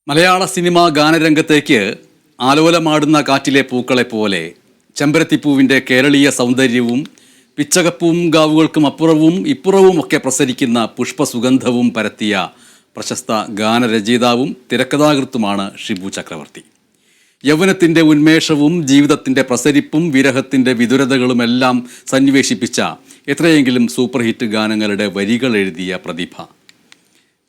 മലയാള cinema ഗാനരംഗത്തേക്ക് ആലോലമാടുന്ന കാറ്റിലെ പൂക്കളെ പോലെ ചെമ്പരത്തിപ്പൂവിൻ്റെ കേരളീയ സൗന്ദര്യവും പിച്ചകപ്പൂങ്കാവുകൾക്കും അപ്പുറവും ഇപ്പുറവും ഒക്കെ പ്രസരിക്കുന്ന പുഷ്പസുഗന്ധവും പരത്തിയ പ്രശസ്ത ഗാനരചയിതാവും തിരക്കഥാകൃത്തുമാണ് ഷിബു ചക്രവർത്തി. യൗവനത്തിൻ്റെ ഉന്മേഷവും ജീവിതത്തിൻ്റെ പ്രസരിപ്പും വിരഹത്തിൻ്റെ വിദുരതകളുമെല്ലാം സന്നിവേശിപ്പിച്ച എത്രയെങ്കിലും സൂപ്പർ ഹിറ്റ് ഗാനങ്ങളുടെ വരികൾ എഴുതിയ പ്രതിഭ.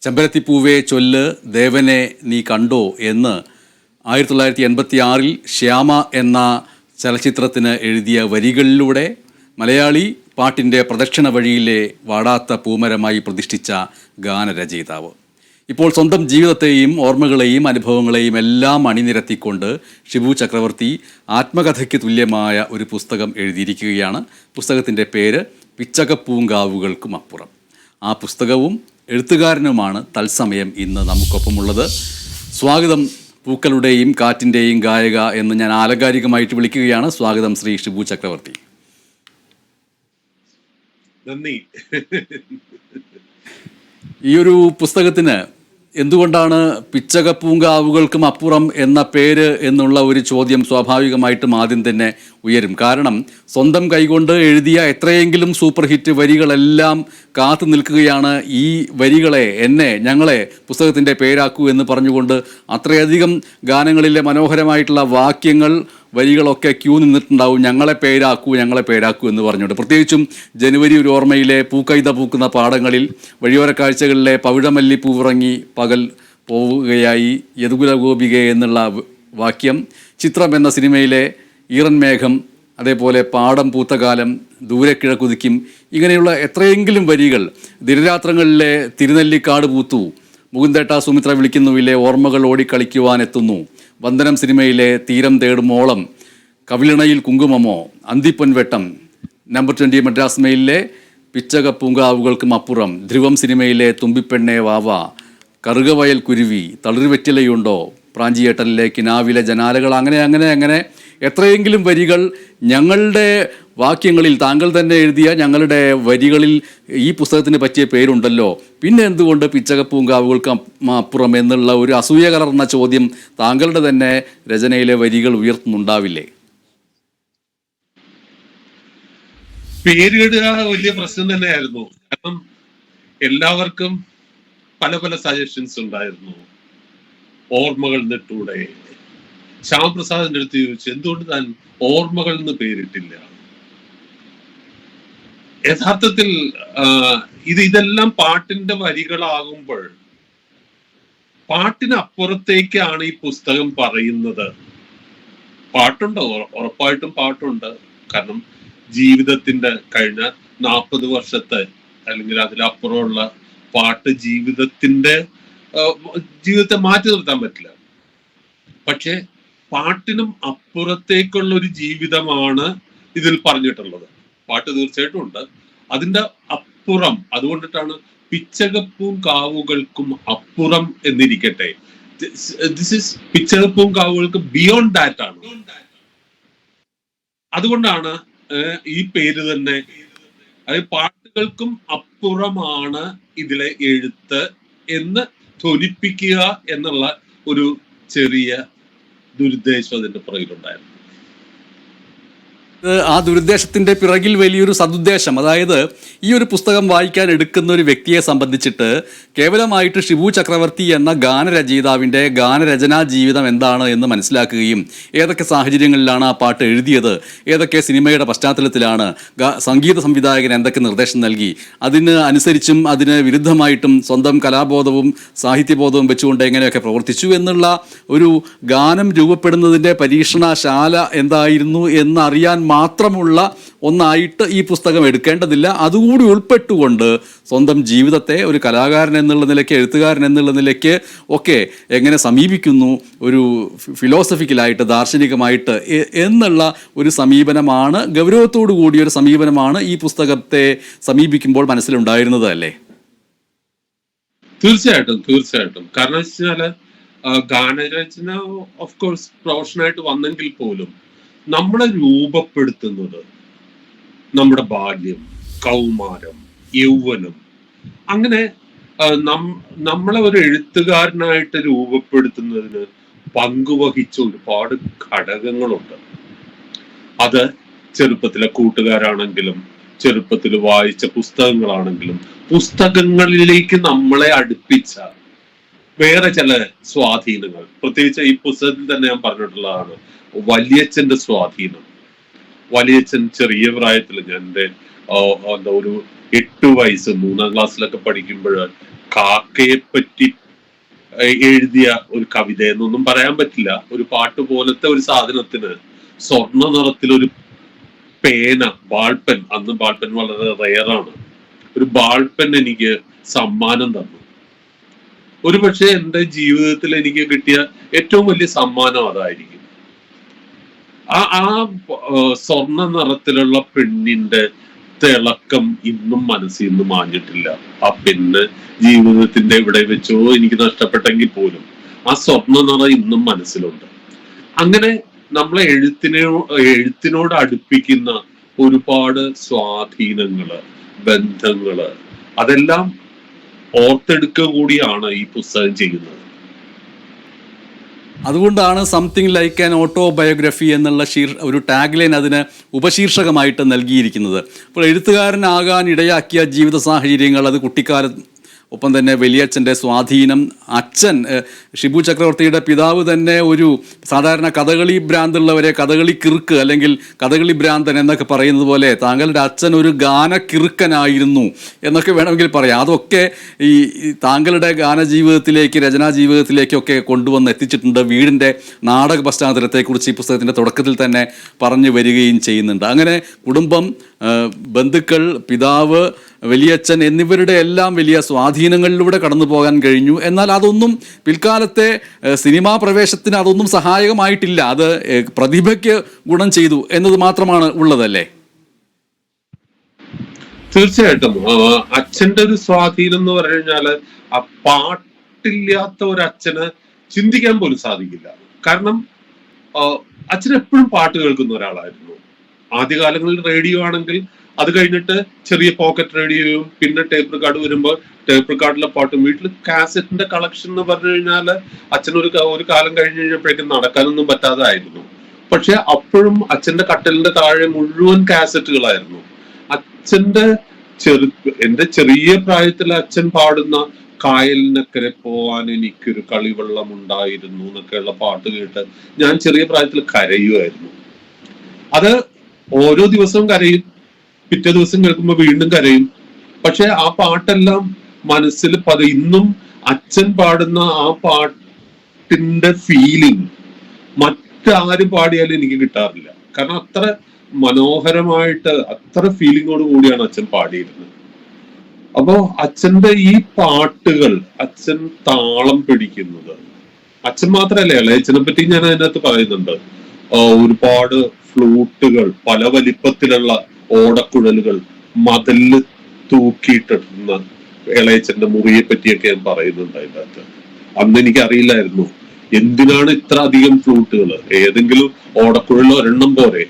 ചെമ്പരത്തിപ്പൂവേ ചൊല്ല് ദേവനെ നീ കണ്ടോ എന്ന് 1986 ശ്യാമ എന്ന ചലച്ചിത്രത്തിന് എഴുതിയ വരികളിലൂടെ മലയാളി പാട്ടിൻ്റെ പ്രദക്ഷിണ വഴിയിലെ വാടാത്ത പൂമരമായി പ്രതിഷ്ഠിച്ച ഗാനരചയിതാവ്. ഇപ്പോൾ സ്വന്തം ജീവിതത്തെയും ഓർമ്മകളെയും അനുഭവങ്ങളെയും എല്ലാം അണിനിരത്തിക്കൊണ്ട് ഷിബു ചക്രവർത്തി ആത്മകഥയ്ക്ക് തുല്യമായ ഒരു പുസ്തകം എഴുതിയിരിക്കുകയാണ്. പുസ്തകത്തിൻ്റെ പേര് പിച്ചകപ്പൂങ്കാവുകൾക്കും അപ്പുറം. ആ പുസ്തകവും എഴുത്തുകാരനുമാണ് തത്സമയം ഇന്ന് നമുക്കൊപ്പമുള്ളത്. സ്വാഗതം പൂക്കളുടെയും കാറ്റിൻ്റെയും ഗായക എന്ന് ഞാൻ ആലങ്കാരികമായിട്ട് വിളിക്കുകയാണ്. സ്വാഗതം ശ്രീ ഷിബു ചക്രവർത്തി. നന്ദി. ഈ ഒരു പുസ്തകത്തിന് എന്തുകൊണ്ടാണ് പിച്ചകപ്പൂങ്കാവുകൾക്കും അപ്പുറം എന്ന പേര് എന്നുള്ള ഒരു ചോദ്യം സ്വാഭാവികമായിട്ടും ആദ്യം തന്നെ ഉയരും. കാരണം സ്വന്തം കൈകൊണ്ട് എഴുതിയ എത്രയെങ്കിലും സൂപ്പർ ഹിറ്റ് വരികളെല്ലാം കാത്തു നിൽക്കുകയാണ്. ഈ വരികളെ ഞങ്ങളെ പുസ്തകത്തിൻ്റെ പേരാക്കൂ എന്ന് പറഞ്ഞുകൊണ്ട് അത്രയധികം ഗാനങ്ങളിലെ മനോഹരമായിട്ടുള്ള വാക്യങ്ങൾ വരികളൊക്കെ ക്യൂ നിന്നിട്ടുണ്ടാവും. ഞങ്ങളെ പേരാക്കൂ എന്ന് പറഞ്ഞുകൊണ്ട്. പ്രത്യേകിച്ചും ജനുവരി ഒരു ഓർമ്മയിലെ പൂക്കൈത പൂക്കുന്ന പാടങ്ങളിൽ വഴിയോര കാഴ്ചകളിലെ പവിഴമല്ലി പൂവിറങ്ങി പകൽ പോവുകയായി യദുകുല ഗോപിക എന്നുള്ള വാക്യം, ചിത്രം എന്ന സിനിമയിലെ ഈറൻ മേഘം, അതേപോലെ പാടം പൂത്തകാലം, ദൂരെ കിഴക്കുതിക്കും, ഇങ്ങനെയുള്ള എത്രയെങ്കിലും വരികൾ. ദിനരാത്രങ്ങളിലെ തിരുനെല്ലിക്കാട് പൂത്തു, മുകുന്ദേട്ട സുമിത്ര വിളിക്കുന്നുവിലെ ഓർമ്മകൾ ഓടിക്കളിക്കുവാനെത്തുന്നു, വന്ദനം സിനിമയിലെ തീരം തേടുമോളം, കവിളിണയിൽ കുങ്കുമമോ, അന്തിപ്പൊൻവെട്ടം, നമ്പർ 20 മദ്രാസ് മെയിലിലെ പിച്ചകപ്പൂങ്കാവുകൾക്കും അപ്പുറം, ധ്രുവം സിനിമയിലെ തുമ്പിപ്പെണ്ണേ വാവ, കറുകവയൽ കുരുവി, തളിർവെറ്റിലയുണ്ടോ, പ്രാഞ്ചിയേട്ടനിലെ കിനാവിലെ ജനാലകൾ, അങ്ങനെ എത്രയെങ്കിലും വരികൾ ഞങ്ങളുടെ വാക്യങ്ങളിൽ, താങ്കൾ തന്നെ എഴുതിയ ഞങ്ങളുടെ വരികളിൽ ഈ പുസ്തകത്തിന് പറ്റിയ പേരുണ്ടല്ലോ, പിന്നെ എന്തുകൊണ്ട് പിച്ചകപ്പൂങ്കാവുകൾക്ക് അപ്പുറം എന്നുള്ള ഒരു അസൂയ കലർന്ന ചോദ്യം താങ്കളുടെ തന്നെ രചനയിലെ വരികൾ ഉയർത്തുന്നുണ്ടാവില്ലേ? പേരിടുക വലിയ പ്രശ്നം തന്നെയായിരുന്നു. കാരണം എല്ലാവർക്കും പല പല സജഷൻസ് ഉണ്ടായിരുന്നു. ഓർമ്മകൾ എന്നിട്ടൂടെ ശ്യാമപ്രസാദിന്റെ അടുത്ത് ചോദിച്ചു, എന്തുകൊണ്ട് താൻ ഓർമ്മകൾ എന്ന് പേരിട്ടില്ല? യഥാർത്ഥത്തിൽ ഇതെല്ലാം പാട്ടിന്റെ വരികളാകുമ്പോൾ പാട്ടിനപ്പുറത്തേക്കാണ് ഈ പുസ്തകം പറയുന്നത്. പാട്ടുണ്ട്, ഉറപ്പായിട്ടും പാട്ടുണ്ട്. കാരണം ജീവിതത്തിന്റെ കഴിഞ്ഞ 40 വർഷത്തെ അല്ലെങ്കിൽ അതിലപ്പുറമുള്ള പാട്ട് ജീവിതത്തെ മാറ്റി നിർത്താൻ പറ്റില്ല. പക്ഷെ പാട്ടിനും അപ്പുറത്തേക്കുള്ള ഒരു ജീവിതമാണ് ഇതിൽ പറഞ്ഞിട്ടുള്ളത്. പാട്ട് തീർച്ചയായിട്ടും ഉണ്ട്, അതിന്റെ അപ്പുറം. അതുകൊണ്ടിട്ടാണ് പിച്ചകപ്പൂങ്കാവുകൾക്കും അപ്പുറം എന്നിരിക്കട്ടെ. ദിസ് ഇസ് പിച്ചകപ്പൂങ്കാവുകൾക്ക് ബിയോണ്ട് ദാറ്റ് ആണ്. അതുകൊണ്ടാണ് ഈ പേര് തന്നെ. അതായത് പാട്ടുകൾക്കും അപ്പുറമാണ് ഇതിലെ എഴുത്ത് എന്ന് ധ്വനിപ്പിക്കുക എന്നുള്ള ഒരു ചെറിയ ദുരുദ്ദേശം അതിന്റെ പുറകിലുണ്ടായിരുന്നു. ആ ദുരുദ്ദേശത്തിൻ്റെ പിറകിൽ വലിയൊരു സദുദ്ദേശം, അതായത് ഈ ഒരു പുസ്തകം വായിക്കാൻ എടുക്കുന്ന ഒരു വ്യക്തിയെ സംബന്ധിച്ചിട്ട് കേവലമായിട്ട് ഷിബു ചക്രവർത്തി എന്ന ഗാനരചയിതാവിൻ്റെ ഗാനരചനാ ജീവിതം എന്താണ് എന്ന് മനസ്സിലാക്കുകയും ഏതൊക്കെ സാഹചര്യങ്ങളിലാണ് ആ പാട്ട് എഴുതിയത്, ഏതൊക്കെ സിനിമയുടെ പശ്ചാത്തലത്തിലാണ്, സംഗീത സംവിധായകൻ എന്തൊക്കെ നിർദ്ദേശം നൽകി, അതിന് അനുസരിച്ചും അതിന് വിരുദ്ധമായിട്ടും സ്വന്തം കലാബോധവും സാഹിത്യബോധവും വെച്ചുകൊണ്ട് എങ്ങനെയൊക്കെ പ്രവർത്തിച്ചു എന്നുള്ള ഒരു ഗാനം രൂപപ്പെടുന്നതിൻ്റെ പരീക്ഷണശാല എന്തായിരുന്നു എന്നറിയാൻ മാത്രമുള്ള ഒന്നായിട്ട് ഈ പുസ്തകം എടുക്കേണ്ടതില്ല. അതുകൂടി ഉൾപ്പെട്ടുകൊണ്ട് സ്വന്തം ജീവിതത്തെ ഒരു കലാകാരൻ എന്നുള്ള നിലയ്ക്ക്, എഴുത്തുകാരൻ എന്നുള്ള നിലയ്ക്ക് ഒക്കെ എങ്ങനെ സമീപിക്കുന്നു, ഒരു ഫിലോസഫിക്കലായിട്ട്, ദാർശനികമായിട്ട് എന്നുള്ള ഒരു സമീപനമാണ്, ഗൗരവത്തോടു കൂടിയ ഒരു സമീപനമാണ് ഈ പുസ്തകത്തെ സമീപിക്കുമ്പോൾ മനസ്സിലുണ്ടായിരുന്നത് അല്ലേ? തീർച്ചയായിട്ടും. കാരണം വെച്ചാല് ഗാനരചന ഓഫ് കോഴ്സ് പ്രൊഫഷനായിട്ട് വന്നെങ്കിൽ പോലും നമ്മളെ രൂപപ്പെടുത്തുന്നത് നമ്മുടെ ബാല്യം, കൗമാരം, യൗവനം, അങ്ങനെ നമ്മളെ ഒരു എഴുത്തുകാരനായിട്ട് രൂപപ്പെടുത്തുന്നതിന് പങ്കുവഹിച്ച ഒരുപാട് ഘടകങ്ങളുണ്ട്. അത് ചെറുപ്പത്തിലെ കൂട്ടുകാരാണെങ്കിലും ചെറുപ്പത്തിൽ വായിച്ച പുസ്തകങ്ങളാണെങ്കിലും പുസ്തകങ്ങളിലേക്ക് നമ്മളെ അടുപ്പിച്ച വേറെ ചില സ്വാധീനങ്ങൾ, പ്രത്യേകിച്ച് ഈ പുസ്തകത്തിൽ തന്നെ ഞാൻ പറഞ്ഞിട്ടുള്ളതാണ് വലിയച്ഛന്റെ സ്വാധീനം. വലിയച്ഛൻ ചെറിയ പ്രായത്തിൽ ഞാൻ എൻ്റെ എന്താ ഒരു 8 വയസ്സ് 3ാം ക്ലാസ്സിലൊക്കെ പഠിക്കുമ്പോൾ കാക്കയെ പറ്റി എഴുതിയ ഒരു കവിത എന്നൊന്നും പറയാൻ പറ്റില്ല, ഒരു പാട്ട് പോലത്തെ ഒരു സാധനത്തിന് സ്വർണ്ണ നിറത്തിലൊരു പേന, ബാൾപെൻ, അന്ന് ബാൾപെൻ വളരെ റെയറാണ്, ഒരു ബാൾപെൻ എനിക്ക് സമ്മാനം തന്നു. ഒരു പക്ഷെ എൻ്റെ ജീവിതത്തിൽ എനിക്ക് കിട്ടിയ ഏറ്റവും വലിയ സമ്മാനം അതായിരിക്കും. ആ സ്വർണ്ണ നിറത്തിലുള്ള പെണ്ണിന്റെ തിളക്കം ഇന്നും മനസ്സിൽ നിന്ന് മാഞ്ഞിട്ടില്ല. ആ പെണ്ണ് ജീവിതത്തിന്റെ എവിടെ വെച്ചോ എനിക്ക് നഷ്ടപ്പെട്ടെങ്കിൽ പോലും ആ സ്വർണ്ണ നിറം ഇന്നും മനസ്സിലുണ്ട്. അങ്ങനെ നമ്മളെ എഴുത്തിനോട് അടുപ്പിക്കുന്ന ഒരുപാട് സ്വാധീനങ്ങള്, ബന്ധങ്ങള്, അതെല്ലാം ഓർത്തെടുക്കുക കൂടിയാണ് ഈ പുസ്തകം ചെയ്യുന്നത്. അതുകൊണ്ടാണ് സംതിങ് ലൈക്ക് ആൻ ഓട്ടോബയോഗ്രഫി എന്നുള്ള ഒരു ടാഗ് ലൈൻ അതിന് ഉപശീർഷകമായിട്ട് നൽകിയിരിക്കുന്നത്. അപ്പോൾ എഴുത്തുകാരനാകാൻ ഇടയാക്കിയ ജീവിത സാഹചര്യങ്ങൾ, അത് കുട്ടിക്കാലം, ഒപ്പം തന്നെ വലിയച്ഛൻ്റെ സ്വാധീനം, അച്ഛൻ ഷിബു ചക്രവർത്തിയുടെ പിതാവ് തന്നെ ഒരു സാധാരണ കഥകളി ഭ്രാന്തുള്ളവരെ കഥകളി കിറുക്ക് അല്ലെങ്കിൽ കഥകളി ഭ്രാന്തൻ എന്നൊക്കെ പറയുന്നത് പോലെ താങ്കളുടെ അച്ഛൻ ഒരു ഗാനക്കിറുക്കനായിരുന്നു എന്നൊക്കെ വേണമെങ്കിൽ പറയാം. അതൊക്കെ ഈ താങ്കളുടെ ഗാനജീവിതത്തിലേക്ക്, രചനാ ജീവിതത്തിലേക്കൊക്കെ കൊണ്ടുവന്ന് എത്തിച്ചിട്ടുണ്ട്. വീടിൻ്റെ നാടക പശ്ചാത്തലത്തെക്കുറിച്ച് ഈ പുസ്തകത്തിൻ്റെ തുടക്കത്തിൽ തന്നെ പറഞ്ഞു വരികയും ചെയ്യുന്നുണ്ട്. അങ്ങനെ കുടുംബം, ബന്ധുക്കൾ, പിതാവ്, വലിയച്ഛൻ എന്നിവരുടെ എല്ലാം വലിയ സ്വാധീനങ്ങളിലൂടെ കടന്നു പോകാൻ കഴിഞ്ഞു. എന്നാൽ അതൊന്നും പിൽക്കാലത്തെ സിനിമാ പ്രവേശത്തിന് അതൊന്നും സഹായകമായിട്ടില്ല. അത് പ്രതിഭയ്ക്ക് ഗുണം ചെയ്തു എന്നത് മാത്രമാണ് ഉള്ളതല്ലേ? തീർച്ചയായിട്ടും അച്ഛന്റെ ഒരു സ്വാധീനം എന്ന് പറഞ്ഞു കഴിഞ്ഞാല് ആ പാട്ടില്ലാത്ത ഒരു അച്ഛന് ചിന്തിക്കാൻ പോലും സാധിക്കില്ല. കാരണം അച്ഛൻ എപ്പോഴും പാട്ട് കേൾക്കുന്ന ഒരാളായിരുന്നു. ആദ്യകാലങ്ങളിൽ റേഡിയോ ആണെങ്കിൽ അത് കഴിഞ്ഞിട്ട് ചെറിയ പോക്കറ്റ് റേഡിയോയും പിന്നെ ടേപ്പ് റെക്കോർഡ് വരുമ്പോൾ ടേപ്പ് റെക്കോർഡിലെ പാട്ടും, വീട്ടിൽ കാസറ്റിന്റെ കളക്ഷൻ എന്ന് പറഞ്ഞു കഴിഞ്ഞാല് അച്ഛൻ ഒരു കാലം കഴിഞ്ഞ് കഴിഞ്ഞപ്പോഴേക്കും നടക്കാനൊന്നും പറ്റാതായിരുന്നു. പക്ഷെ അപ്പോഴും അച്ഛന്റെ കട്ടലിന്റെ താഴെ മുഴുവൻ കാസറ്റുകളായിരുന്നു. അച്ഛന്റെ എന്റെ ചെറിയ പ്രായത്തിൽ അച്ഛൻ പാടുന്ന കായലിനക്കരെ പോവാൻ എനിക്കൊരു കളിവെള്ളം ഉണ്ടായിരുന്നു എന്നൊക്കെയുള്ള പാട്ട് കേട്ട് ഞാൻ ചെറിയ പ്രായത്തിൽ കരയുമായിരുന്നു. അത് ഓരോ ദിവസവും കരയും, പിറ്റേ ദിവസം കേൾക്കുമ്പോൾ വീണ്ടും കരയും. പക്ഷെ ആ പാട്ടെല്ലാം മനസ്സിൽ ഇന്നും അച്ഛൻ പാടുന്ന ആ പാട്ടിന്റെ ഫീലിംഗ് മറ്റാരും പാടിയാലും എനിക്ക് കിട്ടാറില്ല. കാരണം അത്ര മനോഹരമായിട്ട്, അത്ര ഫീലിങ്ങോട് കൂടിയാണ് അച്ഛൻ പാടിയിരുന്നത്. അപ്പോ അച്ഛന്റെ ഈ പാട്ടുകൾ, അച്ഛൻ താളം പിടിക്കുന്നത്, അച്ഛൻ മാത്രല്ല ഇളയച്ഛനെ പറ്റി ഞാൻ അതിനകത്ത് പറയുന്നുണ്ട്. ഒരുപാട് ഫ്ലൂട്ടുകൾ, പല വലിപ്പത്തിലുള്ള ഓടക്കുഴലുകൾ മതില് തൂക്കിയിട്ടിരുന്ന ഇളയച്ചന്റെ മുറിയെ പറ്റിയൊക്കെ ഞാൻ പറയുന്നുണ്ട് അതിനകത്ത്. അന്ന് എനിക്ക് അറിയില്ലായിരുന്നു എന്തിനാണ് ഇത്ര അധികം ഫ്ലൂട്ടുകൾ. ഏതെങ്കിലും ഓടക്കുഴൽ ഒരെണ്ണം പോരെ,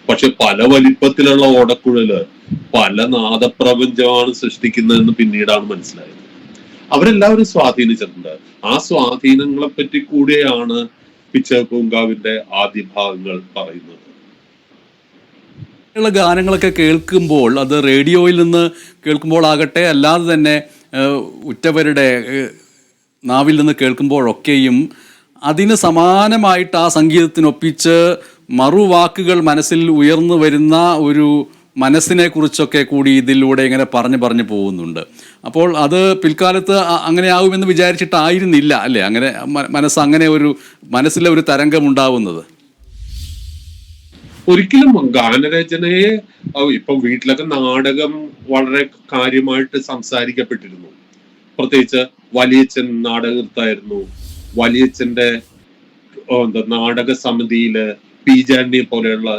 പക്ഷെ പല വലിപ്പത്തിലുള്ള ഓടക്കുഴല് പല നാദപ്രപഞ്ചമാണ് സൃഷ്ടിക്കുന്നതെന്ന് പിന്നീടാണ് മനസ്സിലായത്. അവരെല്ലാവരും സ്വാധീനിച്ചിട്ടുണ്ട്. ആ സ്വാധീനങ്ങളെ പറ്റി കൂടെയാണ് പിച്ചകപ്പൂങ്കാവിന്റെ ആദ്യ ഭാഗങ്ങൾ പറയുന്നത്. ഗാനങ്ങളൊക്കെ കേൾക്കുമ്പോൾ, അത് റേഡിയോയിൽ നിന്ന് കേൾക്കുമ്പോൾ ആകട്ടെ, അല്ലാതെ തന്നെ ഉറ്റവരുടെ നാവിൽ നിന്ന് കേൾക്കുമ്പോഴൊക്കെയും അതിന് സമാനമായിട്ട് ആ സംഗീതത്തിനൊപ്പിച്ച് മറുവാക്കുകൾ മനസ്സിൽ ഉയർന്നു വരുന്ന ഒരു മനസ്സിനെ കുറിച്ചൊക്കെ കൂടി ഇതിലൂടെ ഇങ്ങനെ പറഞ്ഞു പോകുന്നുണ്ട്. അപ്പോൾ അത് പിൽക്കാലത്ത് അങ്ങനെയാകുമെന്ന് വിചാരിച്ചിട്ടായിരുന്നില്ല അല്ലേ അങ്ങനെ അങ്ങനെ ഒരു മനസ്സിലെ ഒരു തരംഗം ഉണ്ടാവുന്നത്? ഒരിക്കലും ഗാനരചനയെ, ഇപ്പൊ വീട്ടിലൊക്കെ നാടകം വളരെ കാര്യമായിട്ട് സംസാരിക്കപ്പെട്ടിരുന്നു. പ്രത്യേകിച്ച് വലിയച്ഛൻ നാടകൃത്തായിരുന്നു. വലിയച്ഛന്റെ നാടക സമിതിയില് പി ജാനിയെ പോലെയുള്ള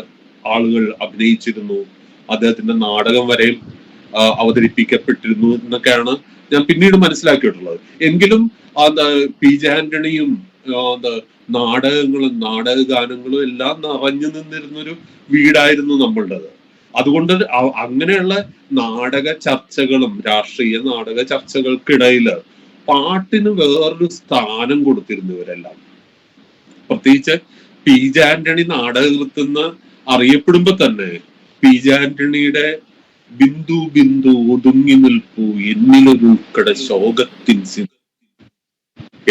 ആളുകൾ അഭിനയിച്ചിരുന്നു. അദ്ദേഹത്തിന്റെ നാടകം വരെയും അവതരിപ്പിക്കപ്പെട്ടിരുന്നു എന്നൊക്കെയാണ് ഞാൻ പിന്നീട് മനസ്സിലാക്കിയിട്ടുള്ളത്. എങ്കിലും പി ജെ ആന്റണിയും നാടകങ്ങളും നാടക ഗാനങ്ങളും എല്ലാം നിറഞ്ഞു നിന്നിരുന്നൊരു വീടായിരുന്നു നമ്മളുടേത്. അതുകൊണ്ട് അങ്ങനെയുള്ള നാടക ചർച്ചകളും രാഷ്ട്രീയ നാടക ചർച്ചകൾക്കിടയില് പാട്ടിന് വേറൊരു സ്ഥാനം കൊടുത്തിരുന്നു ഇവരെല്ലാം. പ്രത്യേകിച്ച് പി ജെ ആന്റണി നാടകൃത്തെന്ന് അറിയപ്പെടുമ്പോ തന്നെ പി ജെ ആന്റണിയുടെ ബിന്ദു ബിന്ദു ഒതുങ്ങി നിൽപ്പു എന്നിലൊരുക്കട ശോകത്തിൻ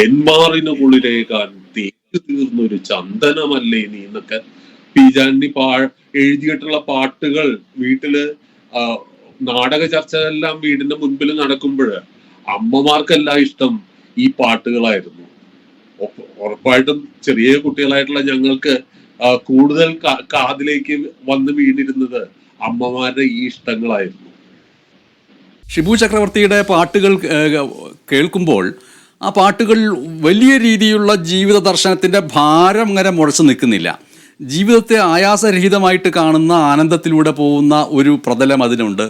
എന്മാറിന് കുളിരേകാൻ തേക്ക് തീർന്നൊരു ചന്ദനമല്ലേ നീ എന്നൊക്കെ പി ജെ ആന്റണി എഴുതിയിട്ടുള്ള പാട്ടുകൾ വീട്ടില് നാടക ചർച്ചകളെല്ലാം വീടിന്റെ മുൻപിൽ നടക്കുമ്പോൾ അമ്മമാർക്കെല്ലാം ഇഷ്ടം ഈ പാട്ടുകളായിരുന്നു. ഉറപ്പായിട്ടും ചെറിയ കുട്ടികളായിട്ടുള്ള ഞങ്ങൾക്ക് കൂടുതൽ കാതിലേക്ക് വന്ന് വീണിരുന്നത് അമ്മമാരുടെ ഈ ഇഷ്ടങ്ങളായിരുന്നു. ഷിബു ചക്രവർത്തിയുടെ പാട്ടുകൾ കേൾക്കുമ്പോൾ ആ പാട്ടുകൾ വലിയ രീതിയിലുള്ള ജീവിത ദർശനത്തിൻ്റെ ഭാരം അങ്ങനെ മുഴച്ചു നിൽക്കുന്നില്ല. ജീവിതത്തെ ആയാസരഹിതമായിട്ട് കാണുന്ന, ആനന്ദത്തിലൂടെ പോകുന്ന ഒരു പ്രതലം അതിനുണ്ട്.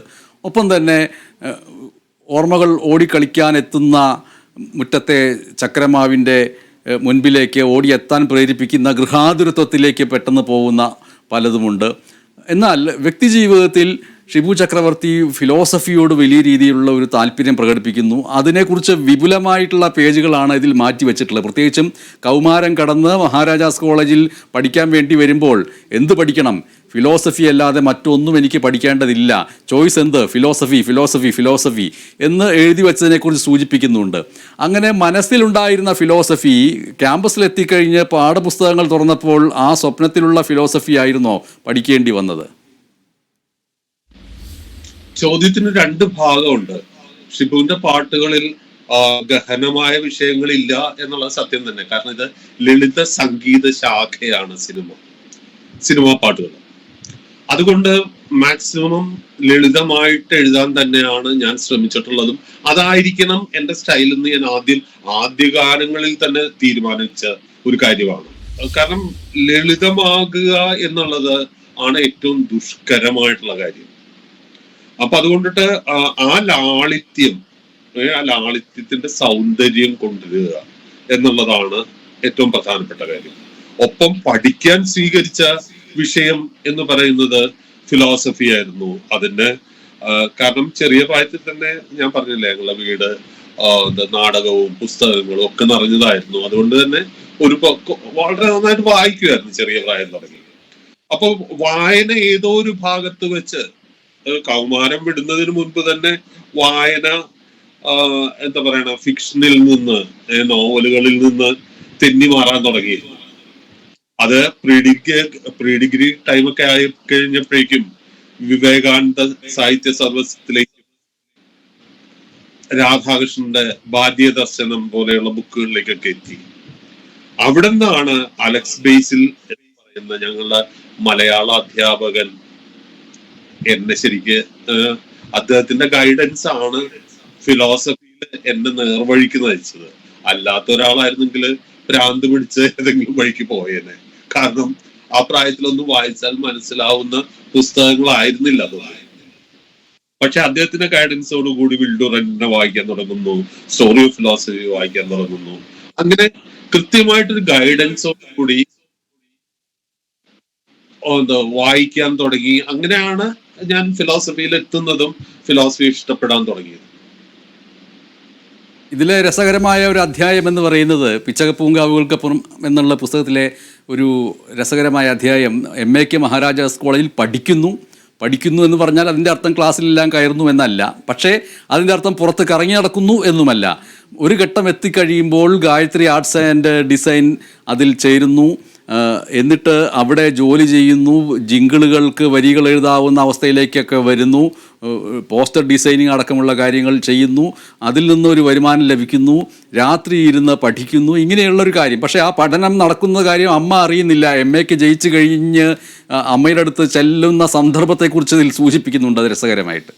ഒപ്പം തന്നെ ഓർമ്മകൾ ഓടിക്കളിക്കാൻ എത്തുന്ന മുറ്റത്തെ ചക്രമാവിൻ്റെ മുൻപിലേക്ക് ഓടിയെത്താൻ പ്രേരിപ്പിക്കുന്ന ഗൃഹാതുരത്വത്തിലേക്ക് പെട്ടെന്ന് പോകുന്ന പലതുമുണ്ട്. എന്നാൽ വ്യക്തിജീവിതത്തിൽ ഷിബു ചക്രവർത്തി ഫിലോസഫിയോട് വലിയ രീതിയിലുള്ള ഒരു താല്പര്യം പ്രകടിപ്പിക്കുന്നു. അതിനെക്കുറിച്ച് വിപുലമായിട്ടുള്ള പേജുകളാണ് ഇതിൽ മാറ്റി വെച്ചിട്ടുള്ളത്. പ്രത്യേകിച്ചും കൗമാരം കടന്ന് മഹാരാജാസ് കോളേജിൽ പഠിക്കാൻ വേണ്ടി വരുമ്പോൾ എന്ത് പഠിക്കണം, ഫിലോസഫി അല്ലാതെ മറ്റൊന്നും എനിക്ക് പഠിക്കേണ്ടതില്ല, ചോയ്സ് എന്ത്, ഫിലോസഫി ഫിലോസഫി ഫിലോസഫി എന്ന് എഴുതി വെച്ചതിനെക്കുറിച്ച് സൂചിപ്പിക്കുന്നുണ്ട്. അങ്ങനെ മനസ്സിലുണ്ടായിരുന്ന ഫിലോസഫി ക്യാമ്പസിലെത്തിക്കഴിഞ്ഞ് പാഠപുസ്തകങ്ങൾ തുറന്നപ്പോൾ ആ സ്വപ്നത്തിലുള്ള ഫിലോസഫി ആയിരുന്നോ പഠിക്കേണ്ടി വന്നത്? ചോദ്യത്തിന് രണ്ട് ഭാഗമുണ്ട്. ഷിബുവിന്റെ പാട്ടുകളിൽ ഗഹനമായ വിഷയങ്ങളില്ല എന്നുള്ളത് സത്യം തന്നെ. കാരണം ഇത് ലളിത സംഗീത ശാഖയാണ് സിനിമാ പാട്ടുകൾ. അതുകൊണ്ട് മാക്സിമം ലളിതമായിട്ട് എഴുതാൻ തന്നെയാണ് ഞാൻ ശ്രമിച്ചിട്ടുള്ളതും അതായിരിക്കണം എന്റെ സ്റ്റൈൽ എന്ന് ഞാൻ ആദ്യകാലങ്ങളിൽ തന്നെ തീരുമാനിച്ച ഒരു കാര്യമാണ്. കാരണം ലളിതമാകുക എന്നുള്ളത് ആണ് ഏറ്റവും ദുഷ്കരമായിട്ടുള്ള കാര്യം. അപ്പൊ അതുകൊണ്ടിട്ട് ആ ലാളിത്യത്തിന്റെ സൗന്ദര്യം കൊണ്ടുവരിക എന്നുള്ളതാണ് ഏറ്റവും പ്രധാനപ്പെട്ട കാര്യം. ഒപ്പം പഠിക്കാൻ സ്വീകരിച്ച വിഷയം എന്ന് പറയുന്നത് ഫിലോസഫി ആയിരുന്നു. അതിന്റെ കാരണം ചെറിയ പ്രായത്തിൽ തന്നെ ഞാൻ പറഞ്ഞില്ലേ, ഞങ്ങളുടെ വീട് നാടകവും പുസ്തകങ്ങളും ഒക്കെ നിറഞ്ഞതായിരുന്നു. അതുകൊണ്ട് തന്നെ വളരെ നന്നായിട്ട് വായിക്കുമായിരുന്നു ചെറിയ പ്രായം തുടങ്ങി. അപ്പൊ വായന ഏതോ ഒരു ഭാഗത്ത് വെച്ച് കൗമാരം വിടുന്നതിന് മുൻപ് തന്നെ വായന എന്താ പറയണ ഫിക്ഷനിൽ നിന്ന്, നോവലുകളിൽ നിന്ന് തെന്നി മാറാൻ തുടങ്ങിയിരുന്നു. അത് പ്രീ ഡിഗ്രി ടൈമൊക്കെ ആയി കഴിഞ്ഞപ്പോഴേക്കും വിവേകാനന്ദ സാഹിത്യ സർവസ്വത്തിലേക്കും രാധാകൃഷ്ണന്റെ ബാല്യദർശനം പോലെയുള്ള ബുക്കുകളിലേക്കൊക്കെ എത്തി. അവിടെ നിന്നാണ് അലക്സ് ബേസിൽ എന്ന് പറയുന്ന ഞങ്ങളുടെ മലയാള അധ്യാപകൻ എന്നെ അദ്ദേഹത്തിന്റെ ഗൈഡൻസ് ആണ് ഫിലോസഫിയിൽ എന്നെ നേർവഴിക്ക് നയിച്ചത്. അല്ലാത്ത ഒരാളായിരുന്നെങ്കിൽ ഭ്രാന്ത് പിടിച്ച് ഏതെങ്കിലും വഴിക്ക് പോയേനെ. കാരണം ആ പ്രായത്തിലൊന്നും വായിച്ചാൽ മനസ്സിലാവുന്ന പുസ്തകങ്ങളായിരുന്നില്ല അതൊന്നും. പക്ഷെ അദ്ദേഹത്തിന്റെ ഗൈഡൻസോടുകൂടി വിൽഡുറന്റിനെ വായിക്കാൻ തുടങ്ങുന്നു, സ്റ്റോറി ഓഫ് ഫിലോസഫി വായിക്കാൻ തുടങ്ങുന്നു. അങ്ങനെ കൃത്യമായിട്ടൊരു ഗൈഡൻസോടുകൂടി വായിക്കാൻ തുടങ്ങി. അങ്ങനെയാണ് ഞാൻ ഫിലോസഫിയിൽ എത്തുന്നതും ഫിലോസഫി ഇഷ്ടപ്പെടാൻ തുടങ്ങിയത്. ഇതിലെ രസകരമായ ഒരു അധ്യായം എന്ന് പറയുന്നത് പിച്ചകപ്പൂങ്കാവുകൾക്കപ്പുറം എന്നുള്ള പുസ്തകത്തിലെ ഒരു രസകരമായ അധ്യായം MAക്ക് മഹാരാജാസ് കോളേജിൽ പഠിക്കുന്നു എന്ന് പറഞ്ഞാൽ അതിൻ്റെ അർത്ഥം ക്ലാസ്സിലെല്ലാം കയറുന്നു എന്നല്ല. പക്ഷേ അതിൻ്റെ അർത്ഥം പുറത്ത് കറങ്ങി നടക്കുന്നു എന്നുമല്ല. ഒരു ഘട്ടം എത്തിക്കഴിയുമ്പോൾ ഗായത്രി ആർട്സ് ആൻഡ് ഡിസൈൻ അതിൽ ചേരുന്നു. എന്നിട്ട് അവിടെ ജോലി ചെയ്യുന്നു, ജിങ്കിളുകൾക്ക് വരികൾ എഴുതാവുന്ന അവസ്ഥയിലേക്കൊക്കെ വരുന്നു, പോസ്റ്റർ ഡിസൈനിങ് അടക്കമുള്ള കാര്യങ്ങൾ ചെയ്യുന്നു, അതിൽ നിന്നൊരു വരുമാനം ലഭിക്കുന്നു, രാത്രി ഇരുന്ന് പഠിക്കുന്നു, ഇങ്ങനെയുള്ളൊരു കാര്യം. പക്ഷേ ആ പഠനം നടക്കുന്ന കാര്യം അമ്മ അറിയുന്നില്ല. MAക്ക് ജയിച്ചു കഴിഞ്ഞ് അമ്മയുടെ അടുത്ത് ചെല്ലുന്ന സന്ദർഭത്തെക്കുറിച്ച് ഇതിൽ സൂചിപ്പിക്കുന്നുണ്ട്. അത് രസകരമായിട്ട്.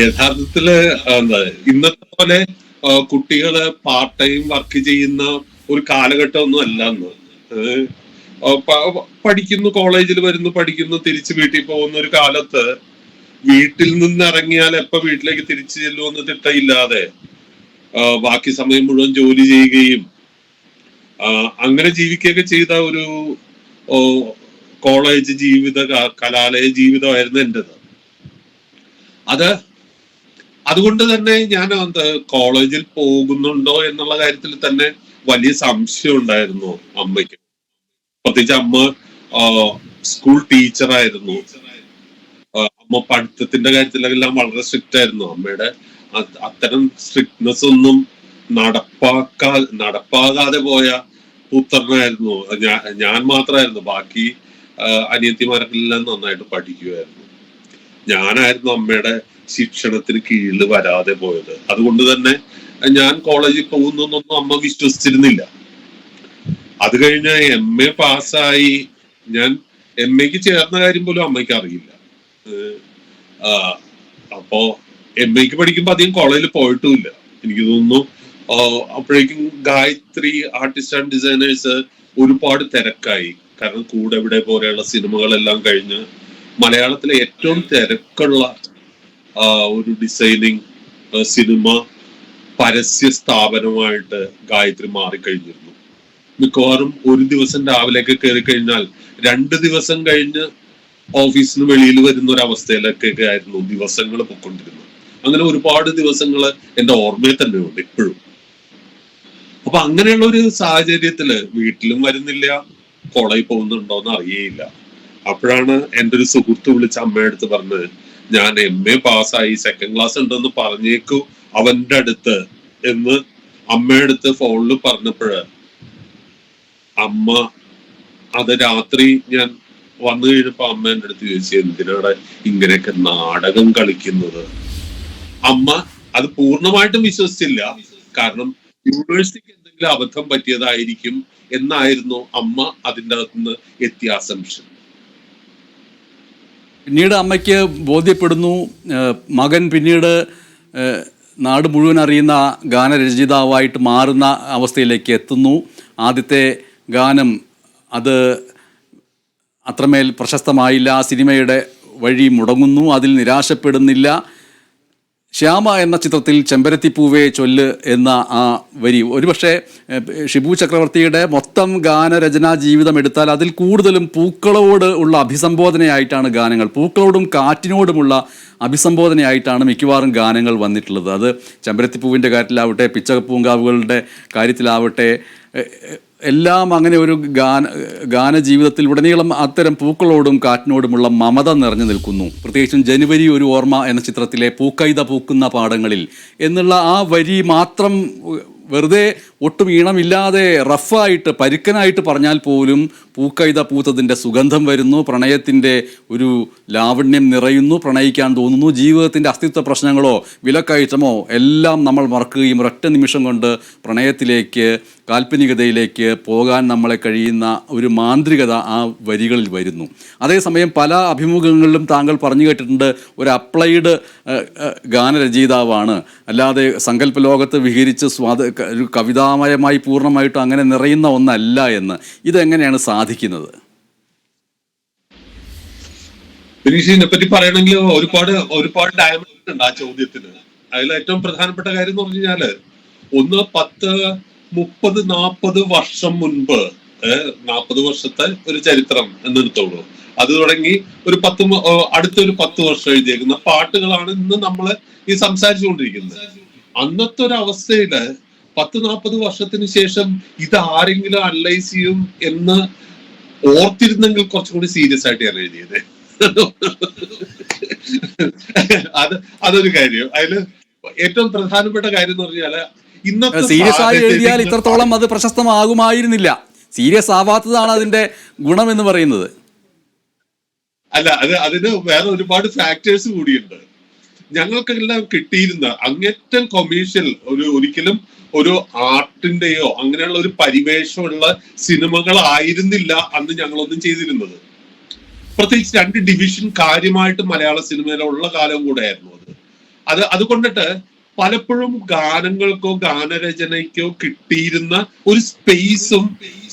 യഥാർത്ഥത്തില് ഇന്നത്തെ പോലെ കുട്ടികള് പാർട്ട് ടൈം വർക്ക് ചെയ്യുന്ന ഒരു കാലഘട്ടം ഒന്നും അല്ല അന്ന്. പഠിക്കുന്നു, കോളേജിൽ വരുന്നു, പഠിക്കുന്നു, തിരിച്ച് വീട്ടിൽ പോകുന്ന ഒരു കാലത്ത് വീട്ടിൽ നിന്ന് ഇറങ്ങിയാൽ എപ്പോ വീട്ടിലേക്ക് തിരിച്ചു ചെല്ലുമെന്ന് തിട്ടയില്ലാതെ ബാക്കി സമയം മുഴുവൻ ജോലി ചെയ്യുകയും അങ്ങനെ ജീവിക്കുകയൊക്കെ ചെയ്ത ഒരു ഓ, കോളേജ് ജീവിത കലാലയ ജീവിതമായിരുന്നു എൻ്റെത്. അത് അതുകൊണ്ട് തന്നെ ഞാൻ കോളേജിൽ പോകുന്നുണ്ടോ എന്നുള്ള കാര്യത്തിൽ തന്നെ വലിയ സംശയം ഉണ്ടായിരുന്നു അമ്മയ്ക്ക്. പ്രത്യേകിച്ച് അമ്മ സ്കൂൾ ടീച്ചറായിരുന്നു. അമ്മ പഠിത്തത്തിന്റെ കാര്യത്തിലെല്ലാം വളരെ സ്ട്രിക്റ്റ് ആയിരുന്നു. അമ്മയുടെ അത്തരം സ്ട്രിക്ട്നെസ് ഒന്നും നടപ്പാകാതെ പോയ പുത്രനായിരുന്നു ഞാൻ മാത്രമായിരുന്നു. ബാക്കി അനിയത്തിമാരെല്ലാം നന്നായിട്ട് പഠിക്കുമായിരുന്നു. ഞാനായിരുന്നു അമ്മയുടെ ശിക്ഷണത്തിന് കീഴിൽ വരാതെ പോയത്. അതുകൊണ്ട് തന്നെ ഞാൻ കോളേജിൽ പോകുന്നൊന്നും അമ്മ വിശ്വസിച്ചിരുന്നില്ല. അത് കഴിഞ്ഞ് MA പാസ്സായി ഞാൻ MAക്ക് ചേർന്ന കാര്യം പോലും അമ്മയ്ക്ക് അറിയില്ല. അപ്പോ MAക്ക് പഠിക്കുമ്പോ അധികം കോളേജിൽ പോയിട്ടുമില്ല. എനിക്ക് തോന്നുന്നു അപ്പോഴേക്കും ഗായത്രി ആർട്ടിസ്റ്റ് ആൻഡ് ഡിസൈനേഴ്സ് ഒരുപാട് തിരക്കായി. കാരണം കൂടെ ഇവിടെ പോലെയുള്ള സിനിമകളെല്ലാം കഴിഞ്ഞ് മലയാളത്തിലെ ഏറ്റവും തിരക്കുള്ള ഒരു ഡിസൈനിങ് സിനിമ പരസ്യ സ്ഥാപനമായിട്ട് ഗായത്രി മാറിക്കഴിഞ്ഞിരുന്നു. മിക്കവാറും ഒരു ദിവസം രാവിലെയൊക്കെ കയറി കഴിഞ്ഞാൽ 2 ദിവസം കഴിഞ്ഞ് ഓഫീസിന് വെളിയിൽ വരുന്ന ഒരു അവസ്ഥയിലൊക്കെ ആയിരുന്നു ദിവസങ്ങൾ പൊയ്ക്കൊണ്ടിരുന്നത്. അങ്ങനെ ഒരുപാട് ദിവസങ്ങൾ എൻ്റെ ഓർമ്മയിൽ തന്നെ ഉണ്ട് ഇപ്പോഴും. അപ്പൊ അങ്ങനെയുള്ള ഒരു സാഹചര്യത്തില് വീട്ടിലും വരുന്നില്ല, കോളേജിൽ പോകുന്നുണ്ടോന്ന് അറിയേയില്ല. അപ്പോഴാണ് എൻ്റെ ഒരു സുഹൃത്ത് വിളിച്ച് അമ്മയുടെ അടുത്ത് പറഞ്ഞത്, ഞാൻ MA പാസ്സായി, 2nd ക്ലാസ് ഉണ്ടെന്ന് പറഞ്ഞേക്കു അവന്റെ അടുത്ത് എന്ന് അമ്മയുടെ അടുത്ത് ഫോണിൽ പറഞ്ഞപ്പോഴ് അമ്മ അത് രാത്രി ഞാൻ വന്നു കഴിഞ്ഞപ്പോ അമ്മ എൻ്റെ അടുത്ത് ചോദിച്ചു, എന്തിനാണ് ഇങ്ങനെയൊക്കെ നാടകം കളിക്കുന്നത്? അമ്മ അത് പൂർണ്ണമായിട്ടും വിശ്വസിച്ചില്ല. കാരണം യൂണിവേഴ്സിറ്റിക്ക് എന്തെങ്കിലും അബദ്ധം പറ്റിയതായിരിക്കും എന്നായിരുന്നു അമ്മ അതിൻ്റെ അകത്തുനിന്ന് എത്തിയ അസംഷൻ. പിന്നീട് അമ്മയ്ക്ക് ബോധ്യപ്പെടുന്നു, മകൻ പിന്നീട് നാട് മുഴുവൻ അറിയുന്ന ഗാനരചയിതാവായിട്ട് മാറുന്ന അവസ്ഥയിലേക്ക് എത്തുന്നു. ആദ്യത്തെ ഗാനം അത് അത്രമേൽ പ്രശസ്തമായില്ല, സിനിമയുടെ വഴി മുടങ്ങുന്നു. അതിൽ നിരാശപ്പെടുന്നില്ല. ശ്യാമ എന്ന ചിത്രത്തിൽ ചെമ്പരത്തിപ്പൂവേ ചൊല്ല് എന്ന ആ വരി, ഒരുപക്ഷെ ഷിബു ചക്രവർത്തിയുടെ മൊത്തം ഗാനരചനാ ജീവിതം എടുത്താൽ അതിൽ കൂടുതലും പൂക്കളോട് ഉള്ള അഭിസംബോധനയായിട്ടാണ് ഗാനങ്ങൾ, പൂക്കളോടും കാറ്റിനോടുമുള്ള അഭിസംബോധനയായിട്ടാണ് മിക്കവാറും ഗാനങ്ങൾ വന്നിട്ടുള്ളത്. അത് ചെമ്പരത്തിപ്പൂവിൻ്റെ കാര്യത്തിലാവട്ടെ, പിച്ചകപ്പൂങ്കാവുകളുടെ കാര്യത്തിലാവട്ടെ, എല്ലാം അങ്ങനെ ഒരു ഗാനജീവിതത്തിൽ ഉടനീളം അത്തരം പൂക്കളോടും കാറ്റിനോടുമുള്ള മമത നിറഞ്ഞു നിൽക്കുന്നു. പ്രത്യേകിച്ചും ജനുവരി ഒരു ഓർമ്മ എന്ന ചിത്രത്തിലെ പൂക്കൈത പൂക്കുന്ന പാടങ്ങളിൽ എന്നുള്ള ആ വരി മാത്രം വെറുതെ ഒട്ടും ഈണമില്ലാതെ റഫായിട്ട് പരുക്കനായിട്ട് പറഞ്ഞാൽ പോലും പൂക്കൈത പൂത്തതിൻ്റെ സുഗന്ധം വരുന്നു, പ്രണയത്തിൻ്റെ ഒരു ലാവണ്യം നിറയുന്നു, പ്രണയിക്കാൻ തോന്നുന്നു. ജീവിതത്തിൻ്റെ അസ്തിത്വ പ്രശ്നങ്ങളോ വിലക്കയറ്റമോ എല്ലാം നമ്മൾ മറക്കുകയും ഒരൊറ്റ നിമിഷം കൊണ്ട് പ്രണയത്തിലേക്ക്, കാൽപ്പനികതയിലേക്ക് പോകാൻ നമ്മളെ കഴിയുന്ന ഒരു മാന്ത്രികത ആ വരികളിൽ വരുന്നു. അതേസമയം പല അഭിമുഖങ്ങളിലും താങ്കൾ പറഞ്ഞു കേട്ടിട്ടുണ്ട്, ഒരു അപ്ലൈഡ് ഗാനരചയിതാവാണ്, അല്ലാതെ സങ്കല്പ ലോകത്ത് വിഹരിച്ച് ഒരു കവിതാമയമായി പൂർണ്ണമായിട്ടും അങ്ങനെ നിറയുന്ന ഒന്നല്ല എന്ന്. ഇതെങ്ങനെയാണ് സാധിക്കുന്നത്? ദിനേശിനെ പറ്റി പറയണമെങ്കിൽ ഒരുപാട് ഡയമണ്ട് ഉണ്ട് ആ ചോദ്യത്തിന്. അതിൽ ഏറ്റവും പ്രധാനപ്പെട്ട കാര്യം എന്ന് പറഞ്ഞു കഴിഞ്ഞാല്, 10-30-40 വർഷം മുൻപ്, 40 വർഷത്തെ ഒരു ചരിത്രം എന്നെടുത്തോളൂ, അത് തുടങ്ങി അടുത്തൊരു 10 വർഷം എഴുതിയേക്കുന്ന പാട്ടുകളാണ് ഇന്ന് നമ്മൾ ഈ സംസാരിച്ചുകൊണ്ടിരിക്കുന്നത്. അന്നത്തെ ഒരു അവസ്ഥയില് 10-40 വർഷത്തിന് ശേഷം ഇത് ആരെങ്കിലും അനലൈസ് ചെയ്യും എന്ന് ഓർത്തിരുന്നെങ്കിൽ കുറച്ചും കൂടി സീരിയസ് ആയിട്ട് ഞാൻ എഴുതിയത്. അതൊരു കാര്യം. അതില് ഏറ്റവും പ്രധാനപ്പെട്ട കാര്യം എന്ന് പറഞ്ഞാല്, ഇന്നത്തെ സീരിയസ് ആയി എഴുതിയാൽ ഇത്രത്തോളം അത് പ്രശസ്തമാകുമായിരുന്നില്ല. സീരിയസ് ആവാത്തതാണ് അതിന്റെ ഗുണം എന്ന് പറയുന്നത്. അല്ല, അതിന് വേറെ ഒരുപാട് ഫാക്ടേഴ്സ് കൂടിയുണ്ട്. ഞങ്ങൾക്കെല്ലാം കിട്ടിയിരുന്ന അങ്ങേറ്റം കൊമേഴ്ഷ്യൽ ഒരിക്കലും ഒരു ആർട്ടിന്റെയോ അങ്ങനെയുള്ള ഒരു പരിവേഷമുള്ള സിനിമകളായിരുന്നില്ല അന്ന് ഞങ്ങളൊന്നും ചെയ്തിരുന്നത്. പ്രത്യേകിച്ച് 2 ഡിവിഷൻ കാര്യമായിട്ട് മലയാള സിനിമയിലുള്ള കാലം കൂടെ ആയിരുന്നു അത്. അതുകൊണ്ടിട്ട് പലപ്പോഴും ഗാനങ്ങൾക്കോ ഗാനരചനയ്ക്കോ കിട്ടിയിരുന്ന ഒരു സ്പേസും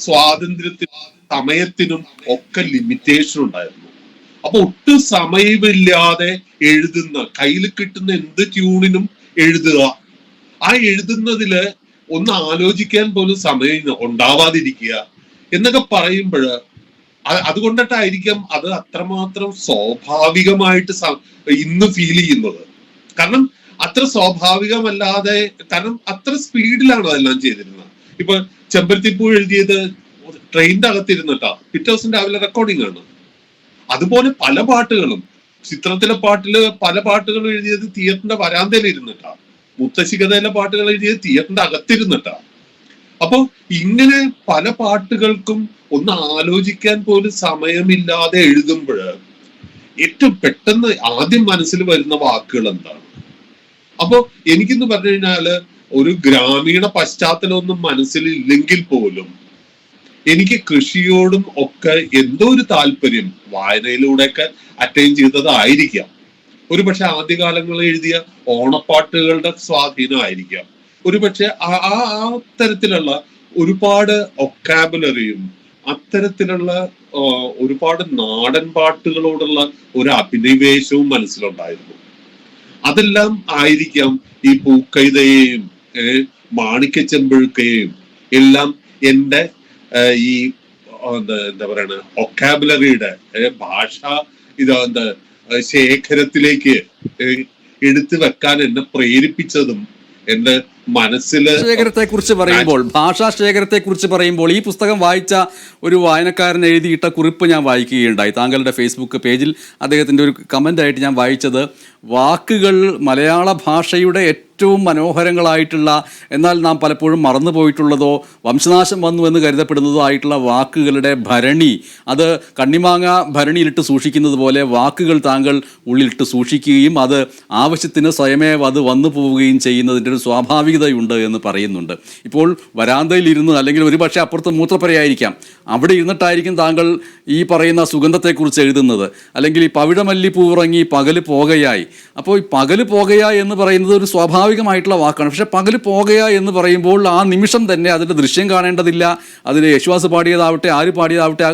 സ്വാതന്ത്ര്യത്തിനും സമയത്തിനും ഒക്കെ ലിമിറ്റേഷൻ ഉണ്ടായിരുന്നു. അപ്പൊ ഒട്ടും സമയമില്ലാതെ എഴുതുന്ന, കയ്യിൽ കിട്ടുന്ന എന്ത് ട്യൂണിനും എഴുതുക, ആ എഴുതുന്നതില് ഒന്ന് ആലോചിക്കാൻ പോലും സമയം ഉണ്ടാവാതിരിക്കുക എന്നൊക്കെ പറയുമ്പോൾ അതുകൊണ്ടിട്ടായിരിക്കാം അത് അത്രമാത്രം സ്വാഭാവികമായിട്ട് ഇന്ന് ഫീൽ ചെയ്യുന്നത്. കാരണം അത്ര സ്വാഭാവികമല്ലാതെ, കാരണം അത്ര സ്പീഡിലാണ് അതെല്ലാം ചെയ്തിരുന്നത്. ഇപ്പൊ ചെമ്പരത്തിപ്പൂ എഴുതിയത് ട്രെയിനിന്റെ അകത്തിരുന്നിട്ടാ, പിറ്റേ ദിവസം രാവിലെ റെക്കോർഡിംഗ് ആണ്. അതുപോലെ പല പാട്ടുകളും, ചിത്രത്തിലെ പാട്ടില് പല പാട്ടുകളും എഴുതിയത് തിയേറ്ററിന്റെ വരാന്തയിൽ ഇരുന്നിട്ടാ, മുത്തശ്ശി കഥയിലെ പാട്ടുകൾ എഴുതിയത് തിയേറ്ററിന്റെ അകത്തിരുന്നിട്ടാ. അപ്പൊ ഇങ്ങനെ പല പാട്ടുകൾക്കും ഒന്ന് ആലോചിക്കാൻ പോലും സമയമില്ലാതെ എഴുതുമ്പോൾ ഏറ്റവും പെട്ടെന്ന് ആദ്യം മനസ്സിൽ വരുന്ന വാക്കുകൾ എന്താണ്? അപ്പൊ എനിക്കെന്ന് പറഞ്ഞു കഴിഞ്ഞാല് ഒരു ഗ്രാമീണ പശ്ചാത്തലമൊന്നും മനസ്സിലില്ലെങ്കിൽ പോലും എനിക്ക് കൃഷിയോടും ഒക്കെ എന്തോ ഒരു താല്പര്യം വായനയിലൂടെയൊക്കെ അറ്റൈൻ ചെയ്തതായിരിക്കാം. ഒരുപക്ഷെ ആദ്യകാലങ്ങളിൽ എഴുതിയ ഓണപ്പാട്ടുകളുടെ സ്വാധീനമായിരിക്കാം. ഒരുപക്ഷെ ആ തരത്തിലുള്ള ഒരുപാട് ഒക്കാബുലറിയും അത്തരത്തിലുള്ള ഒരുപാട് നാടൻ പാട്ടുകളോടുള്ള ഒരു അഭിനിവേശവും മനസ്സിലുണ്ടായിരുന്നു. അതെല്ലാം ആയിരിക്കാം ഈ പൂക്കൈതയെയും മാണിക്യച്ചെമ്പഴുക്കയെയും എല്ലാം എൻ്റെ ഈ എന്താ പറയണ ഒക്കാബുലറിയുടെ ഭാഷ ശേഖരത്തിലേക്ക് എടുത്തു വെക്കാൻ എന്നെ പ്രേരിപ്പിച്ചതും എന്റെ മനസ്സിൽ. ശേഖരത്തെ കുറിച്ച് പറയുമ്പോൾ, ഭാഷാ ശേഖരത്തെ കുറിച്ച് പറയുമ്പോൾ, ഈ പുസ്തകം വായിച്ച ഒരു വായനക്കാരൻ എഴുതിയിട്ട കുറിപ്പ് ഞാൻ വായിക്കുകയുണ്ടായി. താങ്കളുടെ ഫേസ്ബുക്ക് പേജിൽ അദ്ദേഹത്തിൻ്റെ ഒരു കമൻ്റ് ആയിട്ട് ഞാൻ വായിച്ചത്, വാക്കുകൾ മലയാള ഭാഷയുടെ ഏറ്റവും മനോഹരങ്ങളായിട്ടുള്ള, എന്നാൽ നാം പലപ്പോഴും മറന്നുപോയിട്ടുള്ളതോ വംശനാശം വന്നു എന്ന് കരുതപ്പെടുന്നതോ ആയിട്ടുള്ള വാക്കുകളുടെ ഭരണി, അത് കണ്ണിമാങ്ങ ഭരണിയിലിട്ട് സൂക്ഷിക്കുന്നത് പോലെ വാക്കുകൾ താങ്കൾ ഉള്ളിലിട്ട് സൂക്ഷിക്കുകയും അത് ആവശ്യത്തിന് സ്വയമേ അത് വന്നു പോവുകയും ചെയ്യുന്നതിൻ്റെ ഒരു സ്വാഭാവികതയുണ്ട് എന്ന് പറയുന്നുണ്ട്. ഇപ്പോൾ വരാന്തയിലിരുന്ന്, അല്ലെങ്കിൽ ഒരുപക്ഷെ അപ്പുറത്ത് മൂത്രപ്പുരയായിരിക്കാം, അവിടെ ഇരുന്നിട്ടായിരിക്കും താങ്കൾ ഈ പറയുന്ന സുഗന്ധത്തെക്കുറിച്ച് എഴുതുന്നത്. അല്ലെങ്കിൽ ഈ പവിഴമല്ലിപ്പൂവിറങ്ങി പകല് പോകയായി. അപ്പോൾ ഈ പകല് പോകയായി എന്ന് പറയുന്നത് ഒരു സ്വാഭാവികമായിട്ടുള്ള വാക്കാണ്. പക്ഷെ പകല് പോകയായി എന്ന് പറയുമ്പോൾ ആ നിമിഷം തന്നെ അതിൻ്റെ ദൃശ്യം കാണേണ്ടതില്ല, അതിന് യേശുദാസ് പാടിയതാവട്ടെ ആര് പാടിയതാവട്ടെ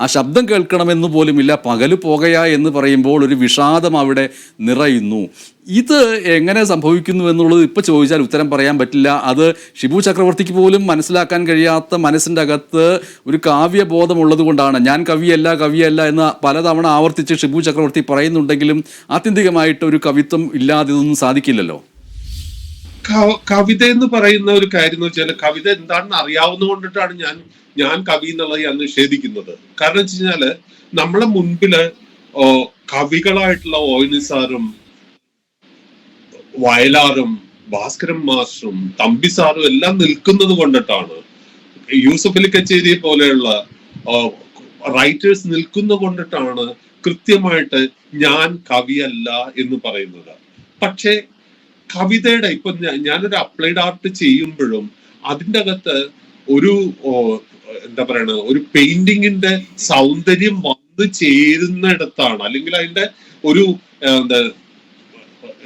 ആ ശബ്ദം കേൾക്കണമെന്ന് പോലുമില്ല. പകല് പോകയായി എന്ന് പറയുമ്പോൾ ഒരു വിഷാദം അവിടെ നിറയുന്നു. ഇത് എങ്ങനെ സംഭവിക്കുന്നു എന്നുള്ളത് ഇപ്പോൾ ചോദിച്ചാൽ ഉത്തരം പറയാൻ പറ്റില്ല. അത് ഷിബു ചക്രവർത്തിക്ക് പോലും മനസ്സിലാക്കാൻ കഴിയാത്ത മനസ്സിൻ്റെ അകത്ത് ഒരു കാവ്യബോധമുള്ളത് കൊണ്ടാണ്. ഞാൻ കവിയല്ല എന്ന് പലതവണ ആവർത്തിച്ച് ഷിബു ചക്രവർത്തി പറയുന്നുണ്ടെങ്കിലും ആത്യന്തികമായിട്ട് ഒരു കവിത്വം ഇല്ലാതെ ഇതൊന്നും സാധിക്കില്ലല്ലോ. കവിത എന്ന് പറയുന്ന ഒരു കാര്യം എന്ന് വെച്ചാൽ, കവിത എന്താണെന്ന് അറിയാവുന്ന കൊണ്ടിട്ടാണ് ഞാൻ കവി എന്നുള്ളത് ഞാൻ നിഷേധിക്കുന്നത്. കാരണം വെച്ച് കഴിഞ്ഞാല് നമ്മളെ മുൻപില് കവികളായിട്ടുള്ള ON സാറും വയലാറും ഭാസ്കരൻ മാസ്റ്ററും തമ്പി സാറും എല്ലാം നിൽക്കുന്നത് കൊണ്ടിട്ടാണ്, യൂസഫ് അലി കച്ചേരിയെ പോലെയുള്ള റൈറ്റേഴ്സ് നിൽക്കുന്ന കൊണ്ടിട്ടാണ് കൃത്യമായിട്ട് ഞാൻ കവിയല്ല എന്ന് പറയുന്നത്. പക്ഷെ കവിതയുടെ ഇപ്പൊ ഞാനൊരു അപ്ലൈഡ് ആർട്ട് ചെയ്യുമ്പോഴും അതിൻ്റെ അകത്ത് ഒരു എന്താ പറയണ ഒരു പെയിന്റിങ്ങിന്റെ സൗന്ദര്യം വന്നു ചേരുന്നിടത്താണ്, അല്ലെങ്കിൽ അതിന്റെ ഒരു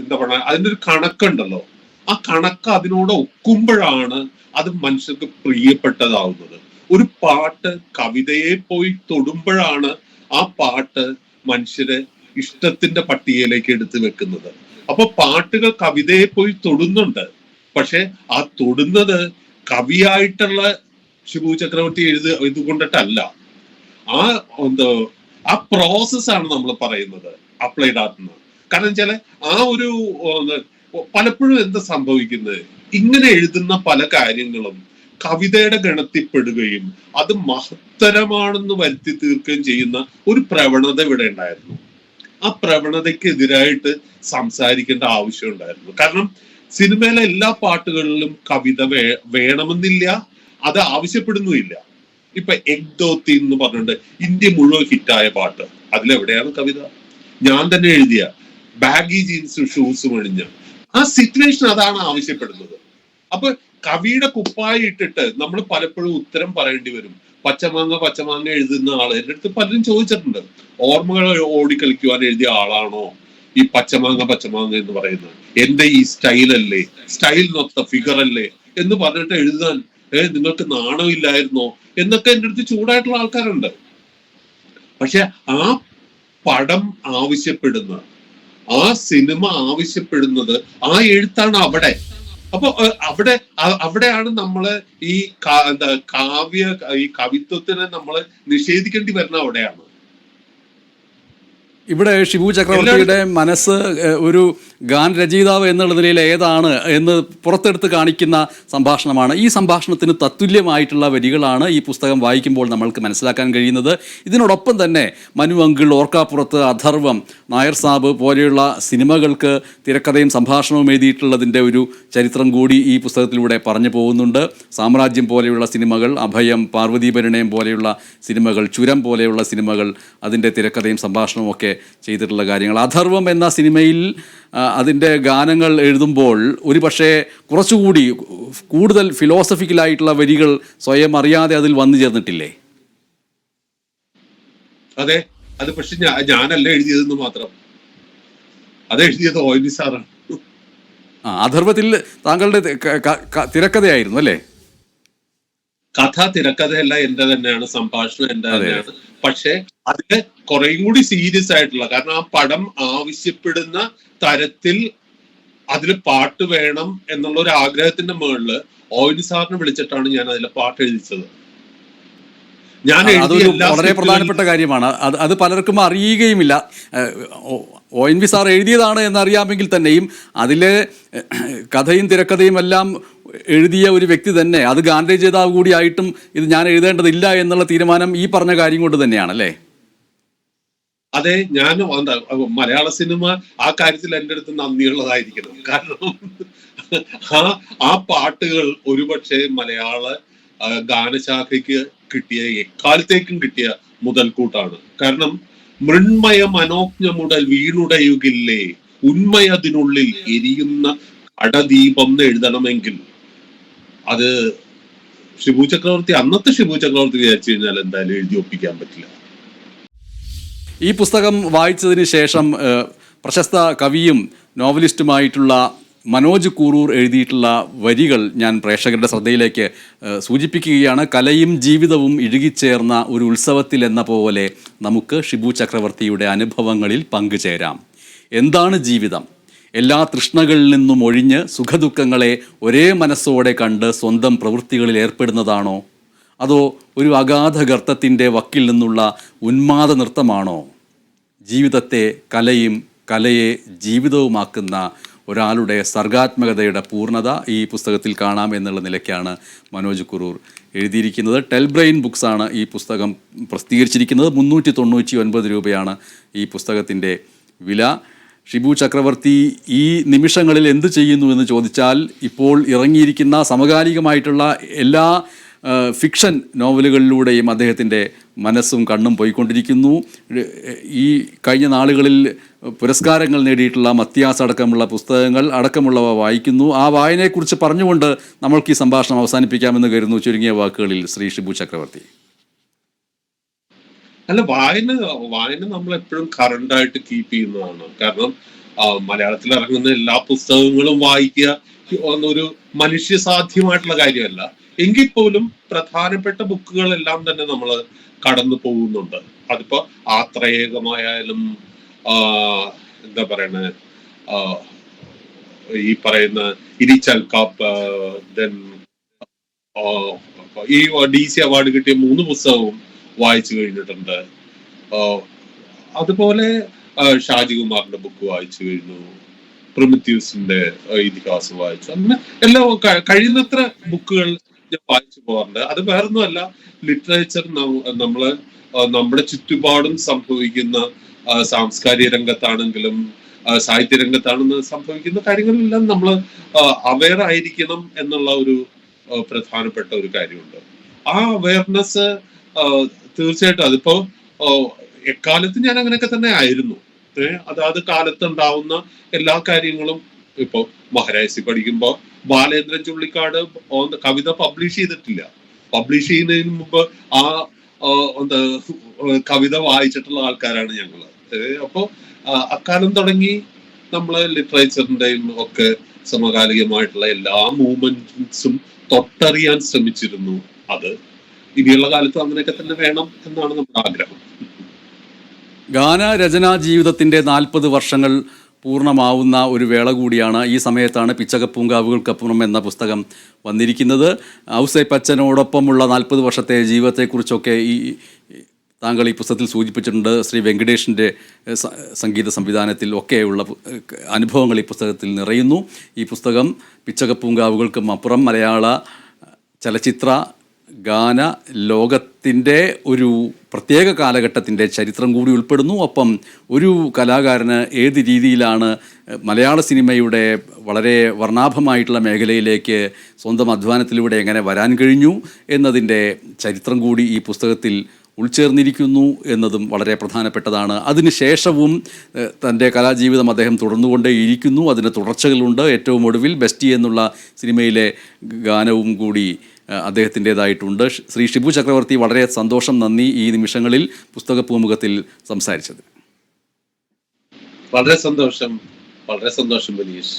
എന്താ പറയുക അതിന്റെ ഒരു കണക്കുണ്ടല്ലോ, ആ കണക്ക് അതിനോട് ഒക്കുമ്പോഴാണ് അത് മനുഷ്യർക്ക് പ്രിയപ്പെട്ടതാവുന്നത്. ഒരു പാട്ട് കവിതയെ പോയി തൊടുമ്പോഴാണ് ആ പാട്ട് മനുഷ്യരെ ഇഷ്ടത്തിന്റെ പട്ടികയിലേക്ക് എടുത്തു വെക്കുന്നത്. അപ്പൊ പാട്ടുകൾ കവിതയെ പോയി തൊടുന്നുണ്ട്, പക്ഷെ ആ തൊടുന്നത് കവിയായിട്ടുള്ള ഷിബു ചക്രവർത്തി ഇതുകൊണ്ടിട്ടല്ല. ആ പ്രോസസ്സാണ് നമ്മൾ പറയുന്നത് അപ്ലൈഡ് ആർട്ട്. കാരണം വെച്ചാല് ആ ഒരു പലപ്പോഴും എന്താ സംഭവിക്കുന്നത്, ഇങ്ങനെ എഴുതുന്ന പല കാര്യങ്ങളും കവിതയുടെ ഗണത്തിൽപ്പെടുകയും അത് മഹത്തരമാണെന്ന് വരുത്തി തീർക്കുകയും ചെയ്യുന്ന ഒരു പ്രവണത ഇവിടെ ഉണ്ടായിരുന്നു. ആ പ്രവണതയ്ക്കെതിരായിട്ട് സംസാരിക്കേണ്ട ആവശ്യം ഉണ്ടായിരുന്നു. കാരണം സിനിമയിലെ എല്ലാ പാട്ടുകളിലും കവിത വേണമെന്നില്ല, അത് ആവശ്യപ്പെടുന്നുമില്ല. ഇപ്പൊ എഗ് ദോത്തി എന്ന് പറഞ്ഞിട്ട് ഇന്ത്യ മുഴുവൻ ഹിറ്റായ പാട്ട്, അതിലെവിടെയാണ് കവിത? ഞാൻ തന്നെ എഴുതിയ ബാഗി ജീൻസും ഷൂസും അണിഞ്ഞ ആ സിറ്റുവേഷൻ അതാണ് ആവശ്യപ്പെടുന്നത്. അപ്പൊ കവിയുടെ കുപ്പായി ഇട്ടിട്ട് നമ്മൾ പലപ്പോഴും ഉത്തരം പറയേണ്ടി വരും. പച്ചമാങ്ങ എഴുതുന്ന ആള് എൻ്റെ അടുത്ത് പലരും ചോദിച്ചിട്ടുണ്ട്, ഓർമ്മകൾ ഓടിക്കളിക്കുവാൻ എഴുതിയ ആളാണോ ഈ പച്ചമാങ്ങ എന്ന് പറയുന്നത്? എന്റെ ഈ സ്റ്റൈലല്ലേ, സ്റ്റൈലിനൊത്ത ഫിഗർ അല്ലേ എന്ന് പറഞ്ഞിട്ട് എഴുതാൻ നിങ്ങൾക്ക് നാണമില്ലായിരുന്നോ എന്നൊക്കെ എൻ്റെ അടുത്ത് ചൂടായിട്ടുള്ള ആൾക്കാരുണ്ട്. പക്ഷെ ആ പടം ആവശ്യപ്പെടുന്ന, ആ സിനിമ ആവശ്യപ്പെടുന്നത് ആ എഴുത്താണ് അവിടെ. അപ്പൊ അവിടെയാണ് നമ്മള് ഈ എന്താ ഈ കവിത്വത്തിനെ നമ്മള് നിഷേധിക്കേണ്ടി വരുന്ന അവിടെയാണ്. ഇവിടെ ഷിബു ചക്രവർത്തിയുടെ മനസ്സ് ഒരു ഗാൻ രചയിതാവ് എന്നുള്ള നിലയിൽ ഏതാണ് എന്ന് പുറത്തെടുത്ത് കാണിക്കുന്ന സംഭാഷണമാണ്. ഈ സംഭാഷണത്തിന് തത്തുല്യമായിട്ടുള്ള വരികളാണ് ഈ പുസ്തകം വായിക്കുമ്പോൾ നമ്മൾക്ക് മനസ്സിലാക്കാൻ കഴിയുന്നത്. ഇതിനോടൊപ്പം തന്നെ മനു അങ്കിൾ, ഓർക്കാപ്പുറത്ത്, അഥർവം, നായർ സാബ് പോലെയുള്ള സിനിമകൾക്ക് തിരക്കഥയും സംഭാഷണവും എഴുതിയിട്ടുള്ളതിൻ്റെ ഒരു ചരിത്രം കൂടി ഈ പുസ്തകത്തിലൂടെ പറഞ്ഞു പോകുന്നുണ്ട്. സാമ്രാജ്യം പോലെയുള്ള സിനിമകൾ, അഭയം, പാർവതി പരിണയം പോലെയുള്ള സിനിമകൾ, ചുരം പോലെയുള്ള സിനിമകൾ, അതിൻ്റെ തിരക്കഥയും സംഭാഷണവും ഒക്കെ ചെയ്തിട്ടുള്ള കാര്യങ്ങൾ. അഥർവം എന്ന സിനിമയിൽ അതിൻ്റെ ഗാനങ്ങൾ എഴുതുമ്പോൾ ഒരു പക്ഷേ കുറച്ചുകൂടി കൂടുതൽ ഫിലോസഫിക്കലായിട്ടുള്ള വരികൾ സ്വയം അറിയാതെ അതിൽ വന്നു ചേർന്നിട്ടില്ലേ? അതെ, അത് പക്ഷെ ഞാനല്ല എഴുതിയതെന്ന് മാത്രം. അത് എഴുതിയത് ONV സാറാണ്. അഥർവത്തിൽ താങ്കളുടെ തിരക്കഥയായിരുന്നു അല്ലേ? കഥ തിരക്കഥയല്ല, എന്റെ തന്നെയാണ്. സംഭാഷണം എന്റെ തന്നെയാണ്. പക്ഷെ അതിന് കുറേയും കൂടി സീരിയസ് ആയിട്ടുള്ള, കാരണം ആ പടം ആവശ്യപ്പെടുന്ന തരത്തിൽ അതിൽ പാട്ട് വേണം എന്നുള്ള ഒരു ആഗ്രഹത്തിന്റെ മുകളില് ONV സാറിനെ വിളിച്ചിട്ടാണ് ഞാൻ അതിലെ പാട്ട് എഴുതിച്ചത്. അതൊരു വളരെ പ്രധാനപ്പെട്ട കാര്യമാണ്. അത് പലർക്കും അറിയുകയുമില്ല. ONV സാർ എഴുതിയതാണ് എന്നറിയാമെങ്കിൽ തന്നെയും അതിലെ കഥയും തിരക്കഥയും എല്ലാം എഴുതിയ ഒരു വ്യക്തി തന്നെ, അത് ഗാനരചയിതാവ് കൂടിയായിട്ടും ഇത് ഞാൻ എഴുതേണ്ടതില്ല എന്നുള്ള തീരുമാനം ഈ പറഞ്ഞ കാര്യം കൊണ്ട് തന്നെയാണല്ലേ? അതെ, ഞാൻ മലയാള സിനിമ ആ കാര്യത്തിൽ എൻ്റെ അടുത്ത് നന്ദിയുള്ളതായിരിക്കണം. കാരണം ആ പാട്ടുകൾ ഒരുപക്ഷെ മലയാള ഗാനശാഖയ്ക്ക് കിട്ടിയ, എക്കാലത്തേക്കും കിട്ടിയ മുതൽക്കൂട്ടാണ്. കാരണം മൃണ്മയ മനോജ്ഞമുടൽ വീണുടയുകില്ലേ, ഉന്മയതിനുള്ളിൽ എരിയുന്ന കടദീപം എന്ന് എഴുതണമെങ്കിൽ അത് ഷിബു ചക്രവർത്തി, അന്നത്തെ ഷിബു ചക്രവർത്തി വിചാരിച്ചു കഴിഞ്ഞാൽ എന്തായാലും എഴുതി ഒപ്പിക്കാൻ പറ്റില്ല. ഈ പുസ്തകം വായിച്ചതിന് ശേഷം പ്രശസ്ത കവിയും നോവലിസ്റ്റുമായിട്ടുള്ള മനോജ് കൂറൂർ എഴുതിയിട്ടുള്ള വരികൾ ഞാൻ പ്രേക്ഷകരുടെ ശ്രദ്ധയിലേക്ക് സൂചിപ്പിക്കുകയാണ്. കലയും ജീവിതവും ഇഴുകിച്ചേർന്ന ഒരു ഉത്സവത്തിൽ എന്ന പോലെ നമുക്ക് ഷിബു ചക്രവർത്തിയുടെ അനുഭവങ്ങളിൽ പങ്കുചേരാം. എന്താണ് ജീവിതം? എല്ലാ തൃഷ്ണകളിൽ നിന്നും ഒഴിഞ്ഞ് സുഖദുഃഖങ്ങളെ ഒരേ മനസ്സോടെ കണ്ട് സ്വന്തം പ്രവൃത്തികളിൽ ഏർപ്പെടുന്നതാണോ? അതോ ഒരു അഗാധ ഗർത്തത്തിൻ്റെ വക്കിൽ നിന്നുള്ള ഉന്മാദ നൃത്തമാണോ? ജീവിതത്തെ കലയും കലയെ ജീവിതവുമാക്കുന്ന ഒരാളുടെ സർഗാത്മകതയുടെ പൂർണ്ണത ഈ പുസ്തകത്തിൽ കാണാം എന്നുള്ള നിലയ്ക്കാണ് മനോജ് കുറൂർ എഴുതിയിരിക്കുന്നത്. ടെൽബ്രെയിൻ ബുക്സാണ് ഈ പുസ്തകം പ്രസിദ്ധീകരിച്ചിരിക്കുന്നത്. 399 രൂപയാണ് ഈ പുസ്തകത്തിൻ്റെ വില. ഷിബു ചക്രവർത്തി ഈ നിമിഷങ്ങളിൽ എന്തു ചെയ്യുന്നു എന്ന് ചോദിച്ചാൽ, ഇപ്പോൾ ഇറങ്ങിയിരിക്കുന്ന സമകാലികമായിട്ടുള്ള എല്ലാ ഫിക്ഷൻ നോവലുകളിലൂടെയും അദ്ദേഹത്തിൻ്റെ മനസ്സും കണ്ണും പോയിക്കൊണ്ടിരിക്കുന്നു. ഈ കഴിഞ്ഞ നാളുകളിൽ പുരസ്കാരങ്ങൾ നേടിയിട്ടുള്ള മത്യാസ് അടക്കമുള്ള പുസ്തകങ്ങൾ അടക്കമുള്ളവ വായിക്കുന്നു. ആ വായനയെക്കുറിച്ച് പറഞ്ഞുകൊണ്ട് നമ്മൾക്ക് ഈ സംഭാഷണം അവസാനിപ്പിക്കാമെന്ന് കരുതുന്നു. ചുരുങ്ങിയ വാക്കുകളിൽ ശ്രീ ഷിബു ചക്രവർത്തി. അല്ല, വായന നമ്മൾ എപ്പോഴും കറണ്ട് ആയിട്ട് കീപ്പ് ചെയ്യുന്നതാണ്. കാരണം മലയാളത്തിൽ ഇറങ്ങുന്ന എല്ലാ പുസ്തകങ്ങളും വായിക്കുക ഒരു മനുഷ്യ സാധ്യമായിട്ടുള്ള കാര്യമല്ല. എങ്കിൽ പോലും പ്രധാനപ്പെട്ട ബുക്കുകളെല്ലാം തന്നെ നമ്മൾ കടന്നു പോകുന്നുണ്ട്. അതിപ്പോ ആത്രേയകമായാലും എന്താ പറയണ ഈ പറയുന്ന ഇരിച്ചൽക്കാപ്പ്, ദെൻ ഈ DC അവാർഡ് കിട്ടിയ 3 പുസ്തകവും വായിച്ചു കഴിഞ്ഞിട്ടുണ്ട്. അതുപോലെ ഷാജികുമാറിന്റെ ബുക്ക് വായിച്ചു കഴിഞ്ഞു, പ്രിമിറ്റീവ്സിന്റെ ഇതിഹാസം വായിച്ചു. അങ്ങനെ എല്ലാം കഴിയുന്നത്ര ബുക്കുകൾ ഞാൻ വായിച്ചു പോകാറുണ്ട്. അത് വേറൊന്നുമല്ല, ലിറ്ററേച്ചർ നമ്മള് നമ്മുടെ ചുറ്റുപാടും സംഭവിക്കുന്ന സാംസ്കാരിക രംഗത്താണെങ്കിലും സാഹിത്യ രംഗത്താണെന്ന് സംഭവിക്കുന്ന കാര്യങ്ങളെല്ലാം നമ്മൾ അവെയർ ആയിരിക്കണം എന്നുള്ള ഒരു പ്രധാനപ്പെട്ട ഒരു കാര്യമുണ്ട്. ആ അവയർനെസ് തീർച്ചയായിട്ടും അതിപ്പോ എക്കാലത്ത് ഞാൻ അങ്ങനെയൊക്കെ തന്നെ ആയിരുന്നു. അതാത് കാലത്തുണ്ടാവുന്ന എല്ലാ കാര്യങ്ങളും. ഇപ്പൊ മഹാരാജി പഠിക്കുമ്പോ ബാലേന്ദ്രൻ ചുള്ളിക്കാട് കവിത പബ്ലിഷ് ചെയ്തിട്ടില്ല. പബ്ലിഷ് ചെയ്യുന്നതിന് മുമ്പ് ആ എന്താ കവിത വായിച്ചിട്ടുള്ള ആൾക്കാരാണ് ഞങ്ങള്. അപ്പോ അക്കാലം തുടങ്ങി നമ്മള് ലിറ്ററേച്ചറിന്റെയും ഒക്കെ സമകാലികമായിട്ടുള്ള എല്ലാ മൂവ്മെന്റ്സും തൊട്ടറിയാൻ ശ്രമിച്ചിരുന്നു. അത് ഇനിയുള്ള കാലത്ത് അങ്ങനെയൊക്കെ തന്നെ വേണം എന്നാണ് നമ്മുടെ ആഗ്രഹം. ഗാനരചനാ ജീവിതത്തിൻ്റെ 40 വർഷങ്ങൾ പൂർണ്ണമാവുന്ന ഒരു വേള കൂടിയാണ്. ഈ സമയത്താണ് പിച്ചകപ്പൂങ്കാവുകൾക്കപ്പുറം എന്ന പുസ്തകം വന്നിരിക്കുന്നത്. ഔസേപ്പച്ചനോടൊപ്പമുള്ള 40 വർഷത്തെ ജീവിതത്തെക്കുറിച്ചൊക്കെ താങ്കൾ ഈ പുസ്തകത്തിൽ സൂചിപ്പിച്ചിട്ടുണ്ട്. ശ്രീ വെങ്കടേഷിൻ്റെ സംഗീത സംവിധാനത്തിൽ ഒക്കെയുള്ള അനുഭവങ്ങൾ ഈ പുസ്തകത്തിൽ നിറയുന്നു. ഈ പുസ്തകം പിച്ചകപ്പൂങ്കാവുകൾക്കും അപ്പുറം മലയാള ചലച്ചിത്ര ഗാന ലോകത്തിൻ്റെ ഒരു പ്രത്യേക കാലഘട്ടത്തിൻ്റെ ചരിത്രം കൂടി ഉൾപ്പെടുന്നു. ഒപ്പം ഒരു കലാകാരന് ഏത് രീതിയിലാണ് മലയാള സിനിമയുടെ വളരെ വർണ്ണാഭമായിട്ടുള്ള മേഖലയിലേക്ക് സ്വന്തം അധ്വാനത്തിലൂടെ എങ്ങനെ വരാൻ കഴിഞ്ഞു എന്നതിൻ്റെ ചരിത്രം കൂടി ഈ പുസ്തകത്തിൽ ഉൾച്ചേർന്നിരിക്കുന്നു എന്നതും വളരെ പ്രധാനപ്പെട്ടതാണ്. അതിനുശേഷവും തൻ്റെ കലാജീവിതം അദ്ദേഹം തുടർന്നുകൊണ്ടേയിരിക്കുന്നു. അതിന് തുടർച്ചകളുണ്ട്. ഏറ്റവും ഒടുവിൽ ബെസ്റ്റി എന്നുള്ള സിനിമയിലെ ഗാനവും കൂടി അദ്ദേഹത്തിൻ്റേതായിട്ടുണ്ട്. ശ്രീ ഷിബു ചക്രവർത്തി, വളരെ സന്തോഷം, നന്ദി ഈ നിമിഷങ്ങളിൽ പുസ്തക പൂമുഖത്തിൽ സംസാരിച്ചത്. വളരെ സന്തോഷം, വളരെ സന്തോഷം മനീഷ്.